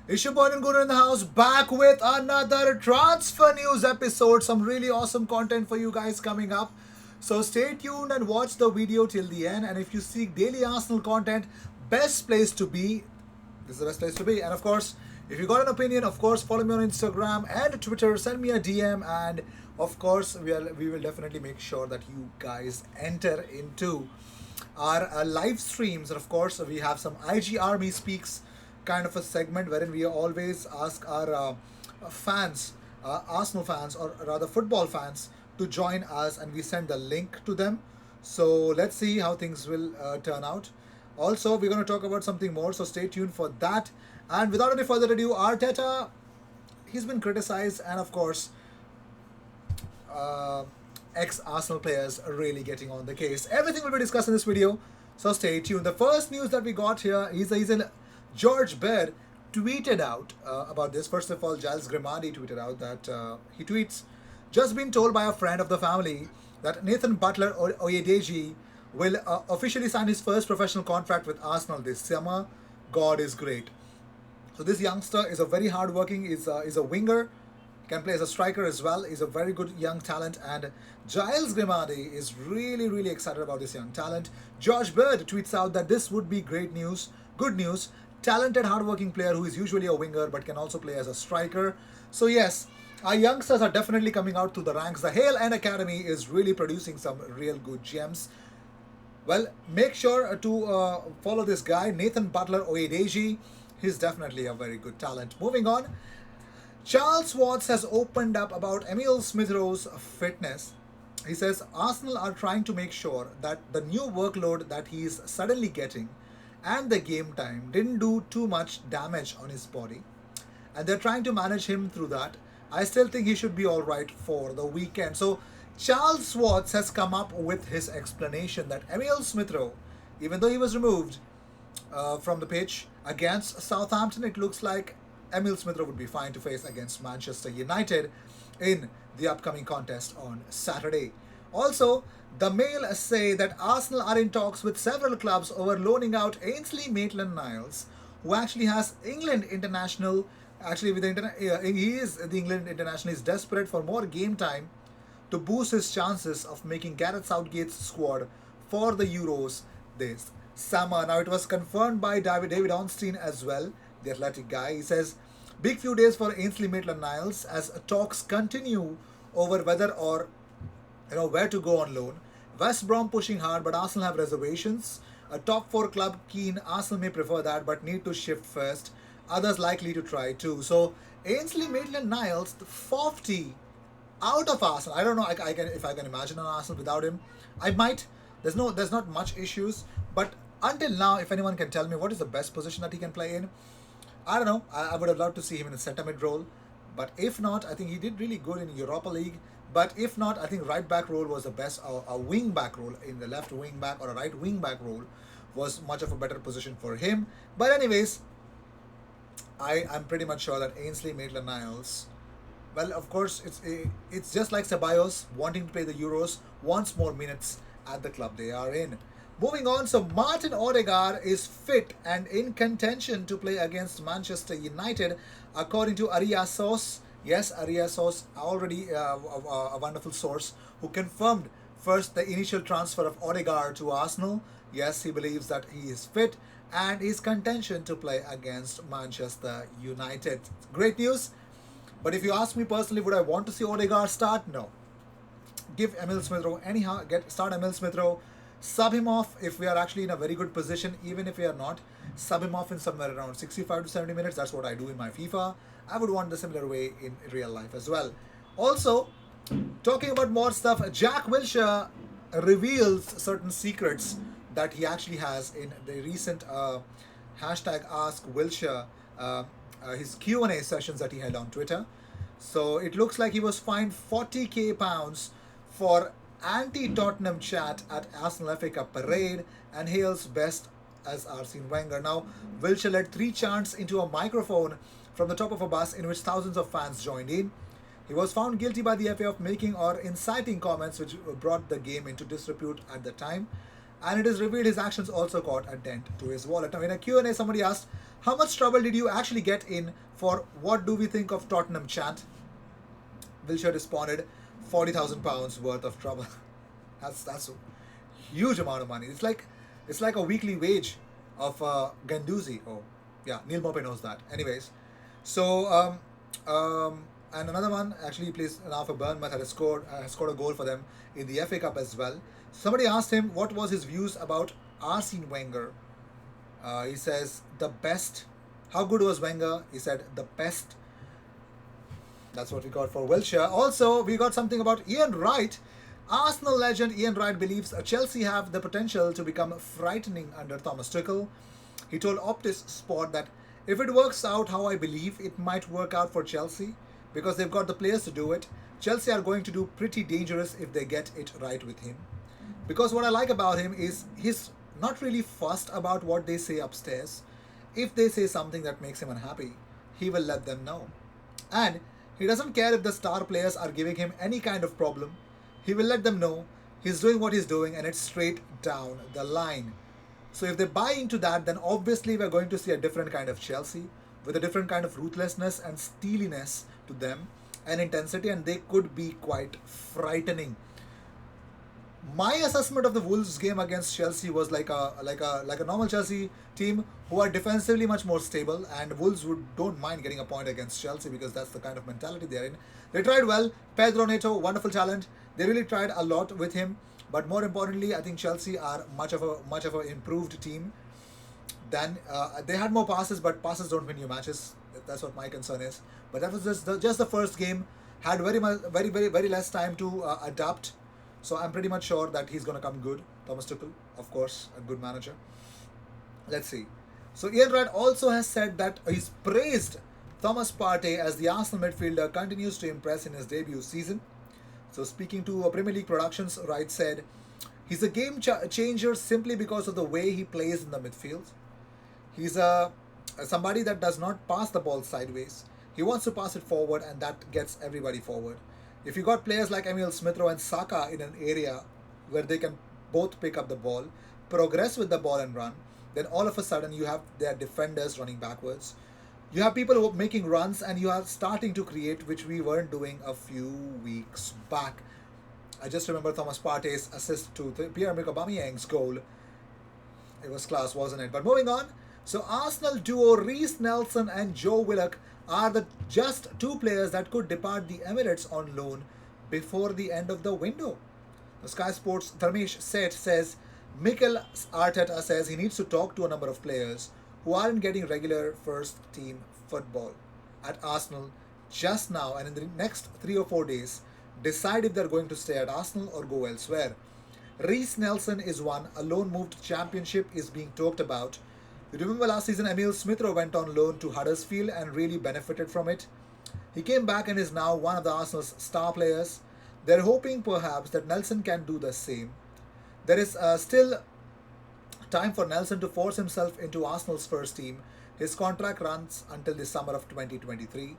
It's your boy and Guru in the house, back with another transfer news episode. Some really awesome content for you guys coming up. So stay tuned and watch the video till the end. And if you seek daily Arsenal content, best place to be. This is the best place to be. And of course, if you got an opinion, of course, follow me on Instagram and Twitter. Send me a DM, and of course, we will definitely make sure that you guys enter into our live streams. And of course, we have some IG Army Speaks kind of a segment wherein we always ask our fans, Arsenal fans, or rather football fans, to join us, and we send the link to them. So let's see how things will turn out. Also, we're going to talk about something more, so stay tuned for that. And without any further ado, Arteta, he's been criticized, and of course, uh, ex-Arsenal players are really getting on the case. Everything will be discussed in this video, so stay tuned. The first news that we got here is in George Baird tweeted out about this. First of all, Giles Grimaldi tweeted out that he tweets, just been told by a friend of the family that Nathan Butler Oyedeji will officially sign his first professional contract with Arsenal this summer. God is great. So this youngster is a very hardworking, is a winger, can play as a striker as well. He's a very good young talent, and Giles Grimaldi is really excited about this young talent. George Bird tweets out that this would be great news, good news. Talented, hardworking player who is usually a winger but can also play as a striker. So yes, our youngsters are definitely coming out to the ranks. The Hale End Academy is really producing some real good gems. Well, make sure to follow this guy, Nathan Butler Oyedeji. He's definitely a very good talent. Moving on, Charles Watts has opened up about Emile Smith Rowe's fitness. He says Arsenal are trying to make sure that the new workload that he is suddenly getting and the game time didn't do too much damage on his body, and they're trying to manage him through that. I still think he should be all right for the weekend. So Charles Watts has come up with his explanation that Emile Smith Rowe, even though he was removed from the pitch against Southampton, it looks like Emile Smith Rowe would be fine to face against Manchester United in the upcoming contest on Saturday. Also, the Mail say that Arsenal are in talks with several clubs over loaning out Ainsley Maitland-Niles, who actually has England international. Actually, with he is the England international. He's desperate for more game time to boost his chances of making Gareth Southgate's squad for the Euros this summer. Now, it was confirmed by David Ornstein as well, the Athletic guy. He says, big few days for Ainsley Maitland-Niles as talks continue over whether or where to go on loan. West Brom pushing hard, but Arsenal have reservations. A top four club keen, Arsenal may prefer that, but need to shift first. Others likely to try too. So Ainsley Maitland-Niles, the 50 out of Arsenal. I don't know. I can, if I can imagine an Arsenal without him. I might. There's not much issues. But until now, if anyone can tell me what is the best position that he can play in, I don't know. I would have loved to see him in a centre mid role. But if not, I think he did really good in Europa League. But if not, I think right back role was the best. A wing back role in the left wing back or a right wing back role was much of a better position for him. But anyways, I'm pretty much sure that Ainsley Maitland-Niles, well, of course, it's just like Ceballos wanting to play the Euros, wants more minutes at the club they are in. Moving on, so Martin Odegaard is fit and in contention to play against Manchester United, according to Ariasos. Yes, Ariasos, already a wonderful source who confirmed first the initial transfer of Odegaard to Arsenal. Yes, he believes that he is fit and is contention to play against Manchester United. Great news. But if you ask me personally, would I want to see Odegaard start? No. Give Emile Smith Rowe anyhow. Start Emile Smith Rowe. Sub him off if we are actually in a very good position. Even if we are not, sub him off in somewhere around 65 to 70 minutes. That's what I do in my FIFA. I would want the similar way in real life as well. Also, talking about more stuff, Jack Wilshere reveals certain secrets that he actually has in the recent hashtag Ask Wilshere, his Q&A sessions that he had on Twitter. So it looks like he was fined 40k pounds for anti-Tottenham chat at Arsenal FA Cup parade and hails best as Arsene Wenger. Now, Wilshere led 3 chants into a microphone from the top of a bus in which thousands of fans joined in. He was found guilty by the FA of making or inciting comments which brought the game into disrepute at the time. and it is revealed his actions also caught a dent to his wallet. Now, in a Q&A, somebody asked, how much trouble did you actually get in for what do we think of Tottenham chant? Wilshere responded, £40,000 worth of trouble. that's a huge amount of money. It's like a weekly wage of Ganduzi. Oh, yeah, Neil Mope knows that. Anyways, so and another one actually plays now for Bournemouth, has scored a goal for them in the FA Cup as well. Somebody asked him what was his views about Arsene Wenger. He says the best. How good was Wenger? He said the best. That's what we got for Wilshere. Also, we got something about Ian Wright. Arsenal legend Ian Wright believes Chelsea have the potential to become frightening under Thomas Tuchel. He told Optus Sport that if it works out how I believe, it might work out for Chelsea because they've got the players to do it. Chelsea are going to do pretty dangerous if they get it right with him. Because what I like about him is he's not really fussed about what they say upstairs. If they say something that makes him unhappy, he will let them know. And he doesn't care if the star players are giving him any kind of problem. He will let them know he's doing what he's doing and it's straight down the line. So if they buy into that, then obviously we're going to see a different kind of Chelsea with a different kind of ruthlessness and steeliness to them and intensity, and they could be quite frightening. My assessment of the Wolves game against Chelsea was like a normal Chelsea team who are defensively much more stable, and Wolves don't mind getting a point against Chelsea because that's the kind of mentality they're in. They tried well. Pedro Neto, wonderful talent. They really tried a lot with him, but more importantly, I think Chelsea are much of an improved team. Then they had more passes, but passes don't win you matches. That's what my concern is. But that was just the first game. Had very less time to adapt. So I'm pretty much sure that he's going to come good. Thomas Tuchel, of course, a good manager. Let's see. So Ian Wright also has said that he's praised Thomas Partey as the Arsenal midfielder continues to impress in his debut season. So speaking to Premier League Productions, Wright said, he's a game changer simply because of the way he plays in the midfield. He's somebody that does not pass the ball sideways. He wants to pass it forward, and that gets everybody forward. If you got players like Emile, Smith Rowe and Saka in an area where they can both pick up the ball, progress with the ball and run, then all of a sudden you have their defenders running backwards. You have people who are making runs, and you are starting to create, which we weren't doing a few weeks back. I just remember Thomas Partey's assist to Pierre-Emerick Aubameyang's goal. It was class, wasn't it? But moving on. So Arsenal duo Reiss Nelson and Joe Willock are the just two players that could depart the Emirates on loan before the end of the window. The Sky Sports Dharmesh Seth says Mikel Arteta says he needs to talk to a number of players who aren't getting regular first team football at Arsenal just now, and in the next 3 or 4 days decide if they're going to stay at Arsenal or go elsewhere. Reiss Nelson is one. A loan move to Championship is being talked about. You remember last season Emile Smith Rowe went on loan to Huddersfield and really benefited from it. He came back and is now one of the Arsenal's star players. They're hoping perhaps that Nelson can do the same. There is still time for Nelson to force himself into Arsenal's first team. His contract runs until the summer of 2023.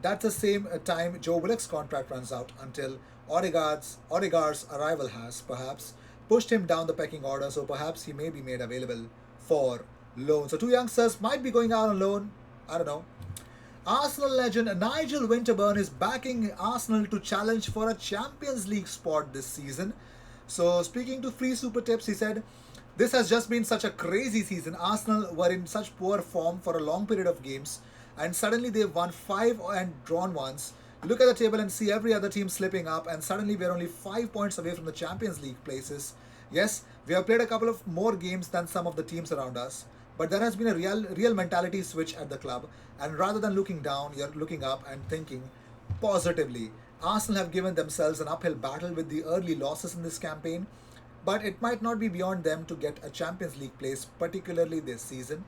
That's the same time Joe Willock's contract runs out until Odegaard's arrival has perhaps pushed him down the pecking order, so perhaps he may be made available for loan. So two youngsters might be going out on loan. I don't know. Arsenal legend Nigel Winterburn is backing Arsenal to challenge for a Champions League spot this season. So speaking to Free Super Tips, he said, this has just been such a crazy season. Arsenal were in such poor form for a long period of games, and suddenly they've won 5 and drawn once. You look at the table and see every other team slipping up, and suddenly we're only 5 points away from the Champions League places. Yes, we have played a couple of more games than some of the teams around us, but there has been a real mentality switch at the club, and rather than looking down, you're looking up and thinking positively. Arsenal have given themselves an uphill battle with the early losses in this campaign, but it might not be beyond them to get a Champions League place, particularly this season.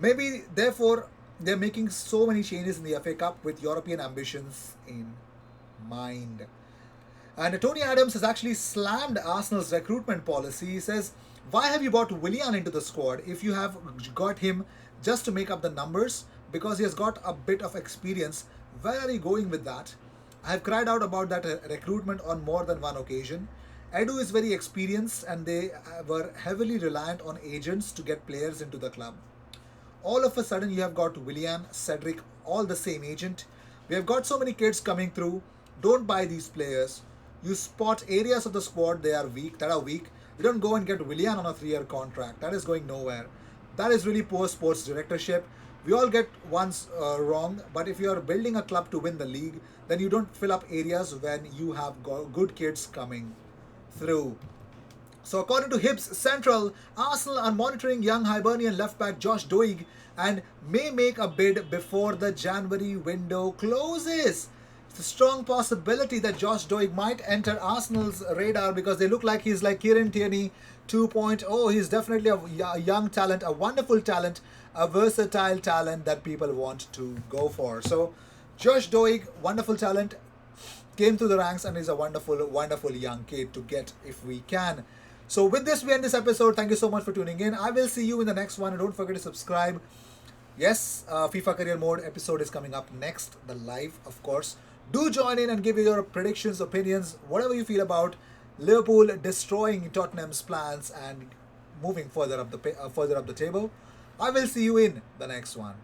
Maybe, therefore, they're making so many changes in the FA Cup with European ambitions in mind. And Tony Adams has actually slammed Arsenal's recruitment policy. He says, why have you brought Willian into the squad if you have got him just to make up the numbers? Because he has got a bit of experience. Where are you going with that? I have cried out about that recruitment on more than one occasion. Edu is very experienced and they were heavily reliant on agents to get players into the club. All of a sudden you have got Willian, Cedric, all the same agent. We have got so many kids coming through. Don't buy these players. You spot areas of the squad that are weak. You don't go and get Willian on a 3-year contract. That is going nowhere. That is really poor sports directorship. We all get once wrong, but if you are building a club to win the league, then you don't fill up areas when you have good kids coming through. So according to Hibs Central, Arsenal are monitoring young Hibernian left-back Josh Doig and may make a bid before the January window closes. It's a strong possibility that Josh Doig might enter Arsenal's radar because they look like he's like Kieran Tierney 2.0. He's definitely a young talent, a wonderful talent, a versatile talent that people want to go for. So Josh Doig, wonderful talent, came through the ranks and is a wonderful, wonderful young kid to get if we can. So with this, we end this episode. Thank you so much for tuning in. I will see you in the next one. And don't forget to subscribe. Yes, FIFA Career Mode episode is coming up next. The live, of course. Do join in and give your predictions, opinions, whatever you feel about Liverpool destroying Tottenham's plans and moving further up the table. I will see you in the next one.